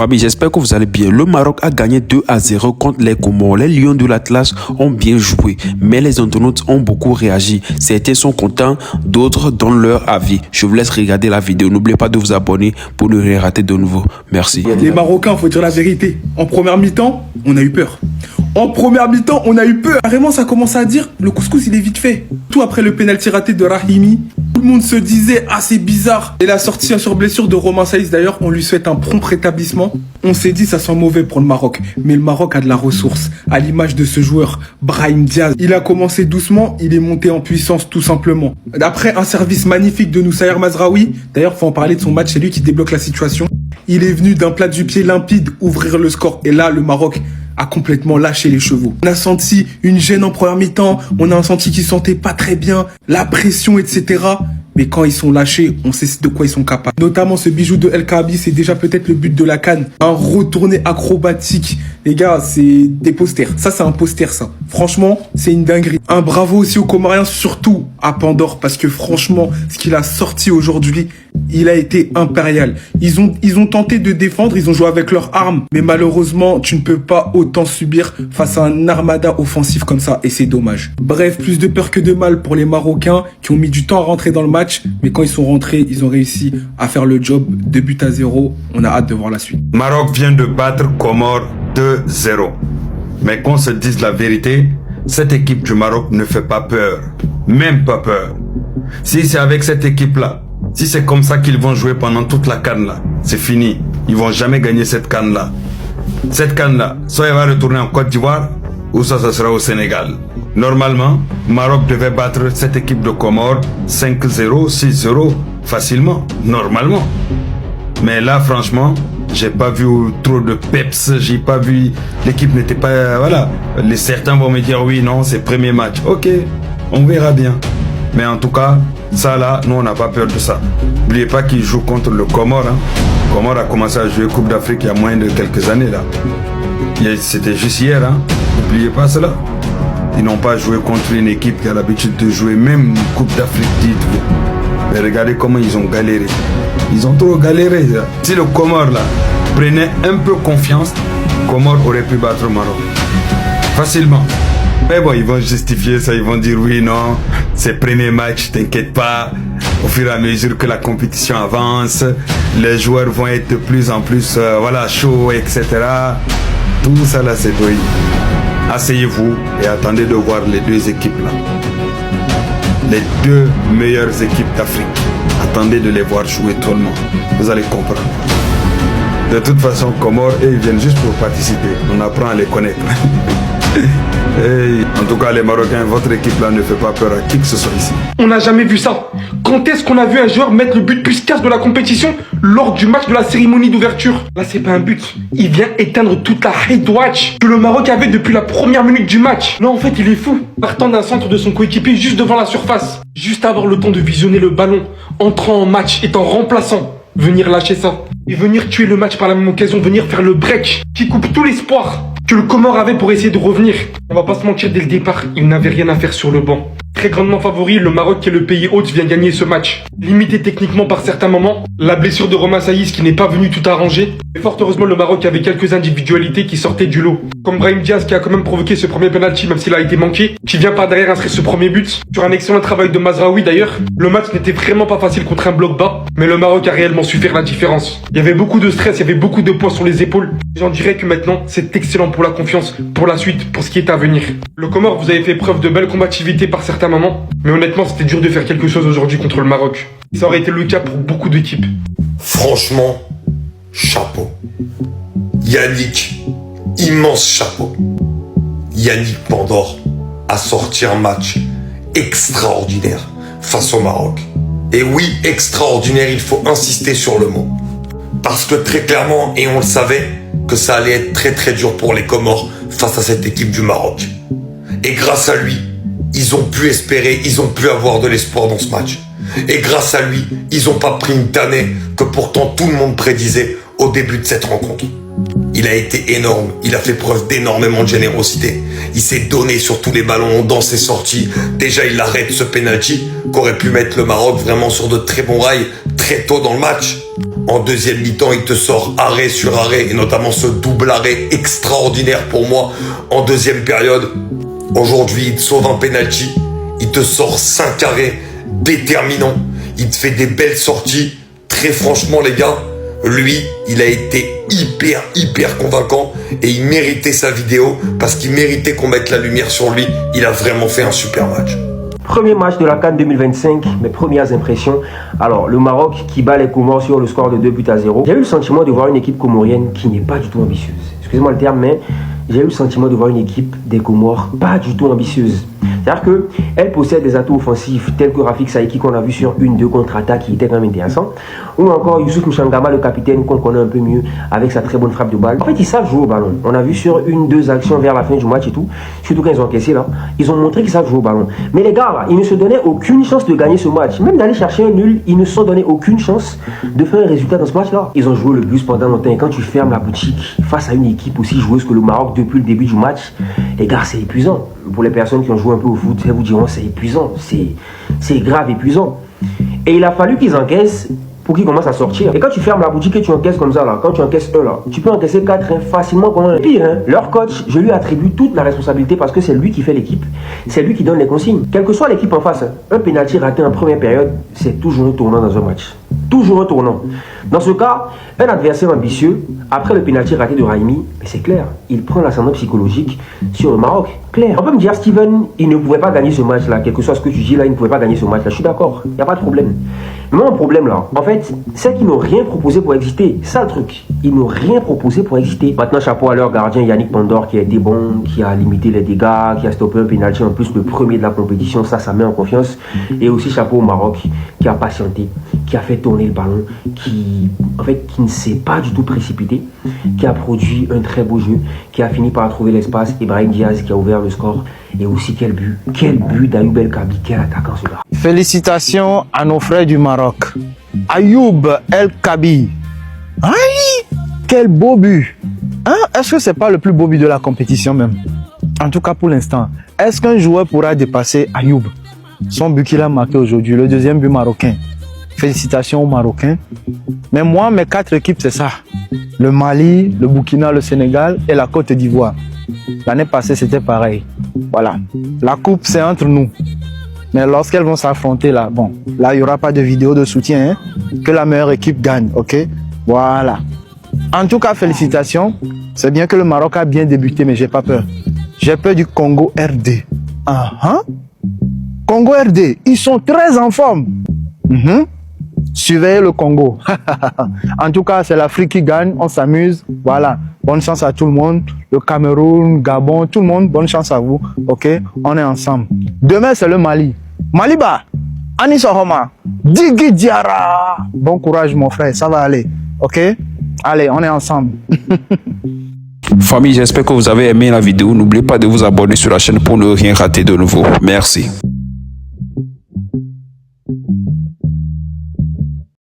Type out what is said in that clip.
famille, j'espère que vous allez bien. Le Maroc a gagné 2-0 contre les Comores. Les Lions de l'Atlas ont bien joué, mais les internautes ont beaucoup réagi. Certains sont contents, d'autres donnent leur avis. Je vous laisse regarder la vidéo. N'oubliez pas de vous abonner pour ne rien rater de nouveau. Merci. Les Marocains, faut dire la vérité. En première mi-temps, on a eu peur. En première mi-temps, on a eu peur. Carrément, ça commence à dire, le couscous, il est vite fait. Tout après le pénalty raté de Rahimi, tout le monde se disait, ah, c'est bizarre. Et la sortie sur blessure de Romain Saïs, d'ailleurs, on lui souhaite un prompt rétablissement. On s'est dit, ça sent mauvais pour le Maroc. Mais le Maroc a de la ressource. À l'image de ce joueur, Brahim Diaz. Il a commencé doucement, il est monté en puissance, tout simplement. Après un service magnifique de Noussaïr Mazraoui, d'ailleurs, faut en parler de son match, c'est lui qui débloque la situation. Il est venu d'un plat du pied limpide ouvrir le score. Et là, le Maroc a complètement lâché les chevaux. On a senti une gêne en première mi-temps, on a senti qu'ils sentaient pas très bien, la pression, etc. Mais quand ils sont lâchés, on sait de quoi ils sont capables. Notamment ce bijou de El Kaabi, c'est déjà peut-être le but de la CAN. Un retourné acrobatique. Les gars, c'est des posters. Ça, c'est un poster, ça. Franchement, c'est une dinguerie. Un bravo aussi aux Comoriens, surtout à Pandore, parce que franchement, ce qu'il a sorti aujourd'hui, il a été impérial. Ils ont tenté de défendre, ils ont joué avec leurs armes. Mais malheureusement, tu ne peux pas autant subir face à un armada offensif comme ça. Et c'est dommage. Bref, plus de peur que de mal pour les Marocains qui ont mis du temps à rentrer dans le match. Mais quand ils sont rentrés, ils ont réussi à faire le job. 2-0. On a hâte de voir la suite. Maroc vient de battre Comores 2-0. Mais qu'on se dise la vérité, cette équipe du Maroc ne fait pas peur. Même pas peur. Si c'est avec cette équipe-là, si c'est comme ça qu'ils vont jouer pendant toute la CAN là, c'est fini. Ils vont jamais gagner cette CAN là. Cette CAN là, soit elle va retourner en Côte d'Ivoire, ou ça sera au Sénégal. Normalement, Maroc devait battre cette équipe de Comores 5-0, 6-0, facilement, normalement. Mais là, franchement, j'ai pas vu trop de peps, j'ai pas vu, l'équipe n'était pas, voilà. Certains vont me dire, oui, non, c'est premier match. Ok, on verra bien. Mais en tout cas, ça là, nous on n'a pas peur de ça. N'oubliez pas qu'ils jouent contre le Comores. Hein. Comores a commencé à jouer Coupe d'Afrique il y a moins de quelques années là. C'était juste hier, hein. N'oubliez pas cela. Ils n'ont pas joué contre une équipe qui a l'habitude de jouer même une Coupe d'Afrique titre. Mais regardez comment ils ont galéré. Ils ont trop galéré. Là. Si le Comores là prenait un peu confiance, Comores aurait pu battre le Maroc. Facilement. Mais bon, ils vont justifier ça, ils vont dire oui, non, c'est premier match, t'inquiète pas. Au fur et à mesure que la compétition avance, les joueurs vont être de plus en plus voilà, chauds, etc. Tout ça là, c'est douille. Asseyez-vous et attendez de voir les deux équipes là. Les deux meilleures équipes d'Afrique. Attendez de les voir jouer tout le monde. Vous allez comprendre. De toute façon, Comores, ils viennent juste pour participer. On apprend à les connaître. Hey, en tout cas, les Marocains, votre équipe là ne fait pas peur à qui que ce soit ici. On n'a jamais vu ça. Quand est-ce qu'on a vu un joueur mettre le but plus casse de la compétition lors du match de la cérémonie d'ouverture? Là, c'est pas un but. Il vient éteindre toute la hate watch que le Maroc avait depuis la première minute du match. Non, en fait, il est fou. Partant d'un centre de son coéquipier juste devant la surface. Juste avoir le temps de visionner le ballon, entrant en match, étant remplaçant. Venir lâcher ça. Et venir tuer le match par la même occasion, venir faire le break qui coupe tout l'espoir que le Comore avait pour essayer de revenir. On va pas se mentir, dès le départ, il n'avait rien à faire sur le banc. Très grandement favori, le Maroc qui est le pays hôte vient gagner ce match. Limité techniquement par certains moments, la blessure de Romain Saïs qui n'est pas venu tout arranger. Et fort heureusement, le Maroc avait quelques individualités qui sortaient du lot. Comme Brahim Diaz qui a quand même provoqué ce premier penalty même s'il a été manqué, qui vient par derrière inscrire ce premier but. Sur un excellent travail de Mazraoui d'ailleurs. Le match n'était vraiment pas facile contre un bloc bas, mais le Maroc a réellement su faire la différence. Il y avait beaucoup de stress, il y avait beaucoup de poids sur les épaules. J'en dirais que maintenant, c'est excellent pour la confiance, pour la suite, pour ce qui est à venir. Le Comore, vous avez fait preuve de belle combativité par certains moments, mais honnêtement, c'était dur de faire quelque chose aujourd'hui contre le Maroc. Ça aurait été le cas pour beaucoup d'équipes. Franchement, chapeau. Yannick, immense chapeau. Yannick Pandore a sorti un match extraordinaire face au Maroc. Et oui, extraordinaire, il faut insister sur le mot. Parce que très clairement, et on le savait, que ça allait être très très dur pour les Comores face à cette équipe du Maroc. Et grâce à lui, ils ont pu espérer, ils ont pu avoir de l'espoir dans ce match. Et grâce à lui, ils n'ont pas pris une tannée que pourtant tout le monde prédisait au début de cette rencontre. Il a été énorme, il a fait preuve d'énormément de générosité. Il s'est donné sur tous les ballons, dans ses sorties. Déjà, il arrête ce penalty qu'aurait pu mettre le Maroc vraiment sur de très bons rails très tôt dans le match. En deuxième mi-temps, il te sort arrêt sur arrêt, et notamment ce double arrêt extraordinaire pour moi en deuxième période. Aujourd'hui, il te sauve un penalty, il te sort 5 arrêts déterminants, il te fait des belles sorties. Très franchement, les gars, lui, il a été hyper convaincant et il méritait sa vidéo parce qu'il méritait qu'on mette la lumière sur lui. Il a vraiment fait un super match. Premier match de la CAN 2025, mes premières impressions. Alors, le Maroc qui bat les Comores sur le score de 2-0. J'ai eu le sentiment de voir une équipe comorienne qui n'est pas du tout ambitieuse. Excusez-moi le terme, mais j'ai eu le sentiment de voir une équipe des Comores pas du tout ambitieuse. C'est-à-dire qu'elle possède des atouts offensifs tels que Rafik Saïki qu'on a vu sur 1-2 contre-attaque qui était quand même intéressant. Ou encore Youssouf Mchangama, le capitaine qu'on connaît un peu mieux avec sa très bonne frappe de balle. En fait, ils savent jouer au ballon. On a vu sur 1-2 actions vers la fin du match et tout. Surtout quand ils ont encaissé là. Ils ont montré qu'ils savent jouer au ballon. Mais les gars, là, ils ne se donnaient aucune chance de gagner ce match. Même d'aller chercher un nul, ils ne se sont donné aucune chance de faire un résultat dans ce match-là. Ils ont joué le bus pendant longtemps. Et quand tu fermes la boutique face à une équipe aussi joueuse que le Maroc depuis le début du match, les gars, c'est épuisant. Pour les personnes qui ont joué un peu au foot, elles vous diront c'est épuisant, c'est grave épuisant. Et il a fallu qu'ils encaissent pour qu'ils commencent à sortir. Et quand tu fermes la boutique et tu encaisses comme ça, là, quand tu encaisses eux, là, tu peux encaisser 4 facilement comme un pire. Hein. Leur coach, je lui attribue toute la responsabilité parce que c'est lui qui fait l'équipe, c'est lui qui donne les consignes. Quelle que soit l'équipe en face, un pénalty raté en première période, c'est toujours un tournant dans un match. Toujours un tournant. Dans ce cas, un adversaire ambitieux, après le pénalty raté de Raimi, c'est clair, il prend l'ascendant psychologique sur le Maroc. Clair. On peut me dire, Steven, il ne pouvait pas gagner ce match-là, quel que soit ce que tu dis là, il ne pouvait pas gagner ce match-là. Je suis d'accord, il n'y a pas de problème. Mais mon problème là, en fait, c'est qu'ils n'ont rien proposé pour exister. C'est ça le truc. Ils n'ont rien proposé pour exister. Maintenant, chapeau à leur gardien Yannick Pandor qui a été bon, qui a limité les dégâts, qui a stoppé un pénalty en plus le premier de la compétition. Ça met en confiance. Et aussi chapeau au Maroc qui a patienté, qui a fait tourner le ballon, qui ne s'est pas du tout précipité, qui a produit un très beau jeu, qui a fini par trouver l'espace. Ibrahim Diaz qui a ouvert le score. Et aussi quel but d'Ayoub El Kabi, quel attaquant ce gars. Félicitations à nos frères du Maroc. Ayoub El Kabi. Aïe, quel beau but. Hein? Est-ce que c'est pas le plus beau but de la compétition même? En tout cas pour l'instant. Est-ce qu'un joueur pourra dépasser Ayoub? Son but qu'il a marqué aujourd'hui, le deuxième but marocain. Félicitations aux Marocains. Mais moi, mes 4 équipes, c'est ça. Le Mali, le Burkina, le Sénégal et la Côte d'Ivoire. L'année passée, c'était pareil. Voilà. La coupe, c'est entre nous. Mais lorsqu'elles vont s'affronter, là, bon, là, il n'y aura pas de vidéo de soutien, hein, que la meilleure équipe gagne, ok? Voilà. En tout cas, félicitations. C'est bien que le Maroc a bien débuté, mais j'ai pas peur. J'ai peur du Congo RD. Congo RD, ils sont très en forme. Surveillez le Congo. En tout cas, c'est l'Afrique qui gagne, on s'amuse. Voilà. Bonne chance à tout le monde. Le Cameroun, Gabon, tout le monde, bonne chance à vous. Ok, on est ensemble. Demain, c'est le Mali. Maliba, Anis Ohoma, Digi Diara. Bon courage, mon frère, ça va aller. Ok, allez, on est ensemble. Famille, j'espère que vous avez aimé la vidéo. N'oubliez pas de vous abonner sur la chaîne pour ne rien rater de nouveau. Merci.